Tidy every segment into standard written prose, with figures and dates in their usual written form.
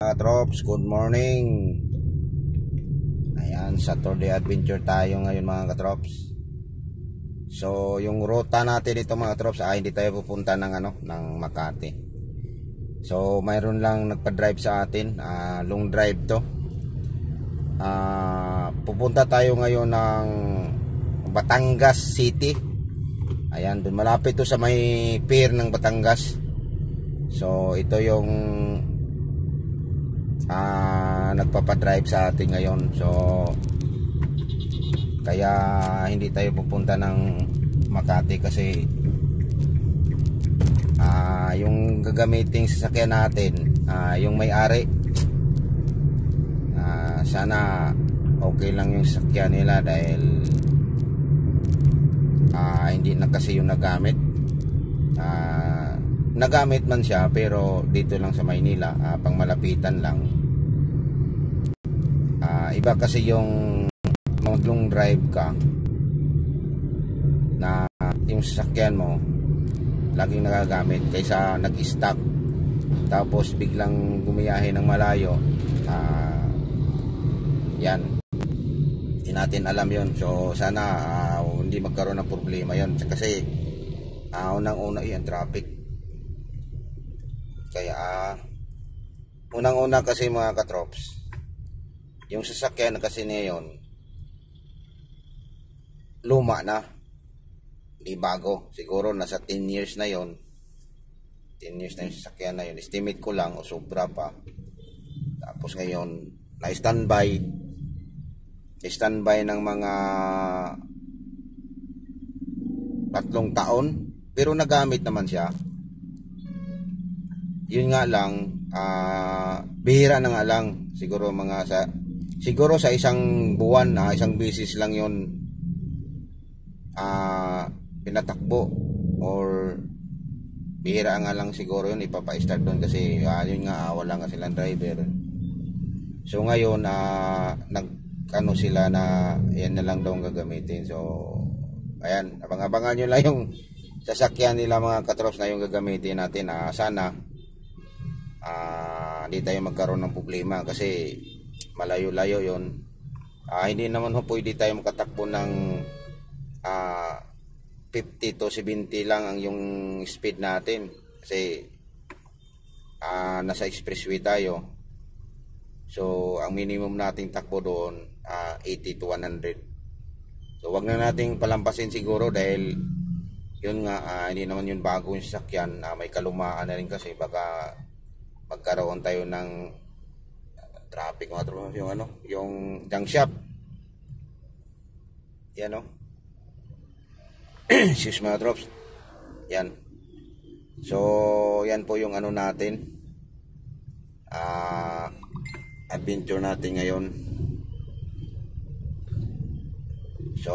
Mga trops, good morning. Ayan, Saturday adventure tayo ngayon mga katrops. So, yung ruta natin dito mga trops, hindi tayo pupunta ng Makati. So, mayroon lang nagpa-drive sa atin, long drive to. Pupunta tayo ngayon ng Batangas City. Ayan, dun malapit to sa may pier ng Batangas. So, ito yung nagpapadrive sa atin ngayon. So kaya hindi tayo pupunta ng Makati kasi yung gagamiting sasakyan natin, yung may-ari, sana okay lang yung sasakyan nila dahil hindi na kasi yung nagamit. Nagamit man siya pero dito lang sa Maynila, pang malapitan lang. Iba kasi yung long drive ka na yung sasakyan mo laging nagagamit kaysa nag-stock tapos biglang gumiyahe ng malayo. Yan, hindi natin alam yon. So sana hindi magkaroon ng problema yon kasi unang-una yan traffic. Kaya unang-una kasi mga katrops, yung sasakyan kasi ngayon luma na, di bago. Siguro nasa 10 years na yon. 10 years na yung sasakyan na yun. Estimate ko lang o sobra pa. Tapos ngayon na standby ng mga 3 taon pero nagamit naman siya. Yun nga lang, bihira na nga lang. Siguro sa isang buwan, isang beses lang yun pinatakbo, or bihira nga lang siguro yun ipapa-start doon kasi yun nga, wala nga silang driver. So ngayon nag-ano sila na yan na lang daw gagamitin. So ayan, abang-abangan nyo lang yung sasakyan nila mga katrops na yung gagamitin natin. Sana hindi tayo magkaroon ng problema kasi malayo-layo yon. Hindi naman pwede tayo makatakbo ng 50 to 70 lang ang yung speed natin kasi nasa expressway tayo. So ang minimum nating takbo doon 80 to 100. So wag na nating palampasin siguro dahil yun nga, hindi naman yun bago yung sasakyan. May kalumaan na rin kasi baka magkaroon tayo ng traffic mga tropa. Yung junk shop yan excuse mga drops yan. So yan po yung natin, adventure natin ngayon. So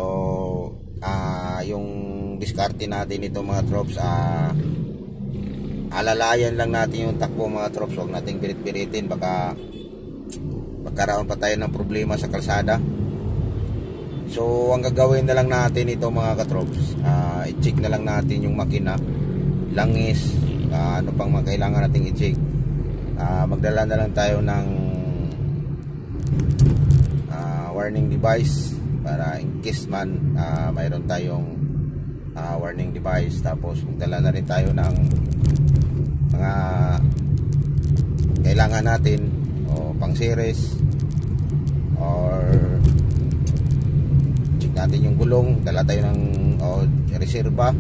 yung diskarte natin ito mga drops, alalayan lang natin yung takbo mga trops. Huwag nating birit-biritin, baka magkaroon pa tayo ng problema sa kalsada. So ang gagawin na lang natin ito mga katrops, i-check na lang natin yung makina, langis, ano pang kailangan nating i-check. Magdala na lang tayo ng warning device para in case man mayroon tayong warning device. Tapos magdala na rin tayo ng mga kailangan natin o pang series, or check natin yung gulong, dala tayo ng reserva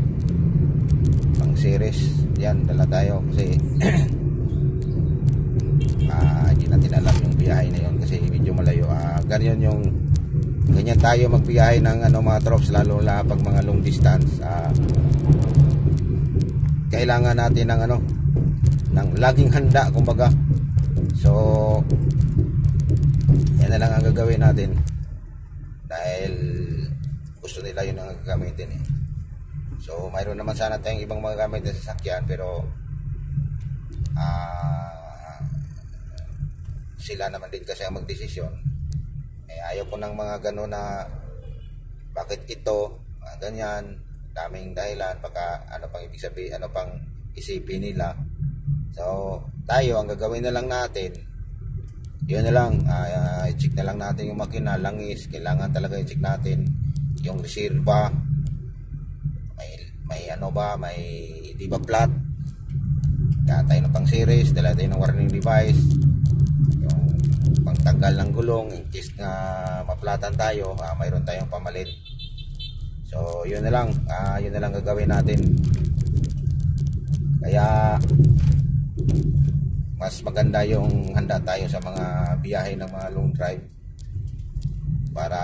pang series. Yan, dala tayo kasi hindi natin alam yung biyahe na yun kasi medyo malayo. Ganyan tayo magbiyahe ng mga trops, lalo na pag mga long distance. Kailangan natin ng laging handa kumbaga. So yan na lang ang gagawin natin dahil gusto nila yun ang gagamitin So mayroon naman sana tayong ibang mga gamit na sasakyan pero sila naman din kasi ang magdesisyon. Ayaw ko ng mga gano'n na bakit ito, ganyan, daming dahilan, baka ano pang ibig sabihin, ano pang isipin nila. So tayo ang gagawin na lang natin, yun na lang, i-check na lang natin yung makina, langis, kailangan talaga i-check natin yung reserva, may ano ba, may di ba flat, kaya tayo ng pang series, dala tayo ng warning device, yung pangtanggal ng gulong in case na maplatan tayo, mayroon tayong pamalit. So yun na lang gagawin natin. Kaya mas maganda yung handa tayo sa mga biyahe ng mga long drive para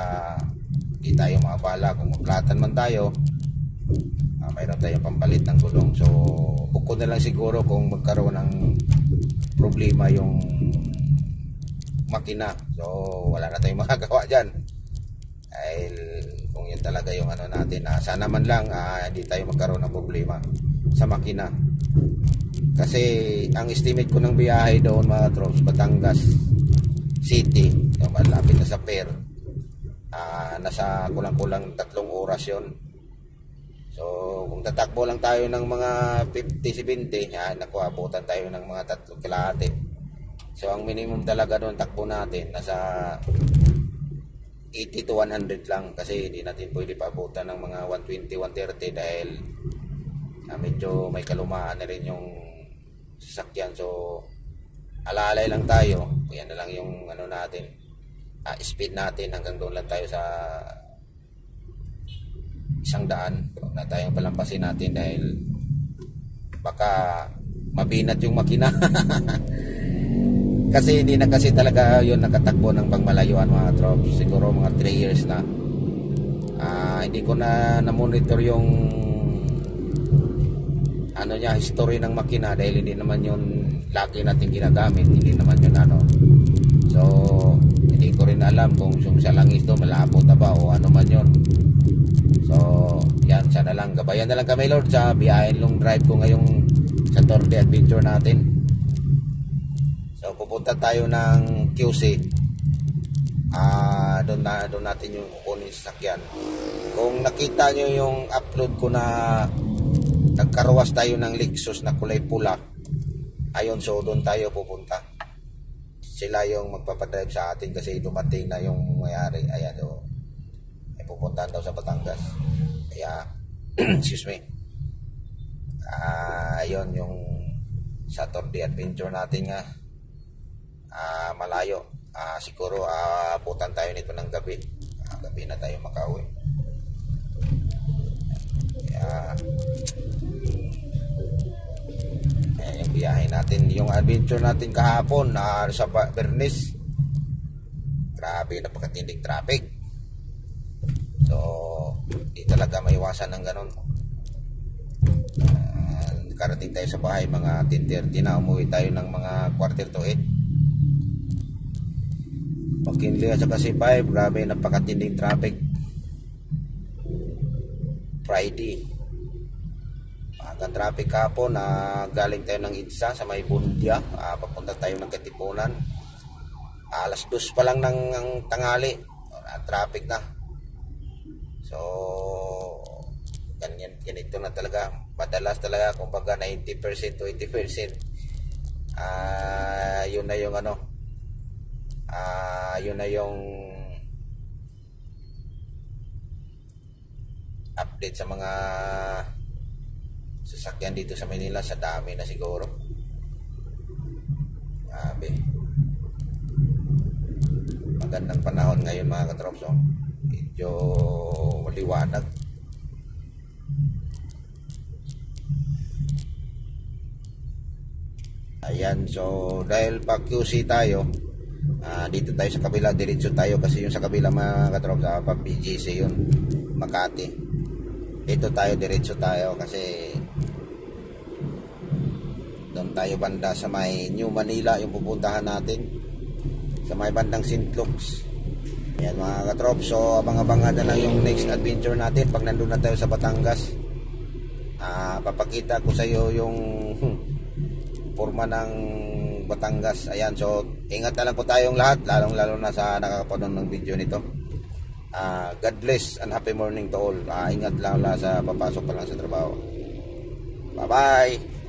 hindi tayo maabala. Kung maplatan man tayo, mayroon tayong pampalit ng gulong. So bukod na lang siguro kung magkaroon ng problema yung makina, so wala na tayong magagawa dyan. Dahil kung yun talaga yung ano natin, sana man lang hindi tayo magkaroon ng problema sa makina. Kasi ang estimate ko ng biyahe doon mga trops, Batangas City, yung malapit na sa Pier, nasa kulang-kulang 3 oras yon. So kung tatakbo lang tayo ng mga 50-70, nakuabutan tayo ng mga 3 kalahati. So ang minimum talaga doon takbo natin nasa 80 to 100 lang, kasi hindi natin pwede paabutan ng mga 120-130 dahil medyo may kalumaan na rin yung sasakyan. So alalay lang tayo, yan na lang yung ano natin, speed natin, hanggang doon lang tayo sa 100. Huwag na tayong palampasin natin dahil baka mabinat yung makina. Kasi hindi na kasi talaga yun nakatakbo ng pangmalayuan mga trops, siguro mga 3 years na. Hindi ko na monitor yung ano niya, history ng makina, dahil hindi naman yun lagi natin ginagamit, hindi naman yun ano. So hindi ko rin alam kung yung sa langis to malapot na ba o ano man yun. So yan, sana lang gabayan na lang kami Lord sa biyahe long drive ko ngayong sa Tour de Adventure natin. So pupunta tayo ng QC, doon natin yung kukunin sa sakyan. Kung nakita nyo yung upload ko na nagkarwas tayo ng Lexus na kulay pula, ayun, so doon tayo pupunta. Sila yung magpapadrive sa atin kasi dumating na yung mayari. Ayan, so ay pupuntahan daw sa Batangas. Kaya excuse me, ayun yung sa Tour de Adventure natin nga. Malayo, siguro abutan tayo nito ng gabi. Gabi na tayo makauwi. Kaya yung biyahe natin, yung adventure natin kahapon sa Bernis, grabe, napakatinding traffic. So di talaga maiwasan ng ganun. Karating tayo sa bahay mga 10:30 na, umuwi tayo ng mga 7:45. Pagkinli at saka C5, grabe, napakatinding traffic. Friday, magang traffic kahapon. Galing tayo ng Idsa sa may Bundia, papunta tayo ng Katipunan. Alas 2 pa lang ng tanghali, traffic na. So ganito na talaga, madalas talaga, kumbaga 90% to 80%. Yun na yung ano, yun na yung update sa mga sasakyan dito sa Manila. Sa dami na siguro, grabe, magandang panahon ngayon mga katrops. Medyo maliwanag. Ayan, so dahil pa QC tayo, dito tayo sa kabila, diretso tayo kasi yung sa kabila mga katrops, pa PGC yun, Makati. Dito tayo, diretso tayo kasi doon tayo banda sa may New Manila yung pupuntahan natin, sa may bandang St. Luke's. Ayan mga katrops, so abang-abangan na lang yung next adventure natin pag nandun na tayo sa Batangas. Papakita ko sa iyo yung forma ng Batangas. Ayan, so ingat na lang po tayong lahat, lalong-lalo na sa nakakapanood ng video nito. God bless and happy morning to all. Ingat lang sa papasok pa lang sa trabaho. Bye bye.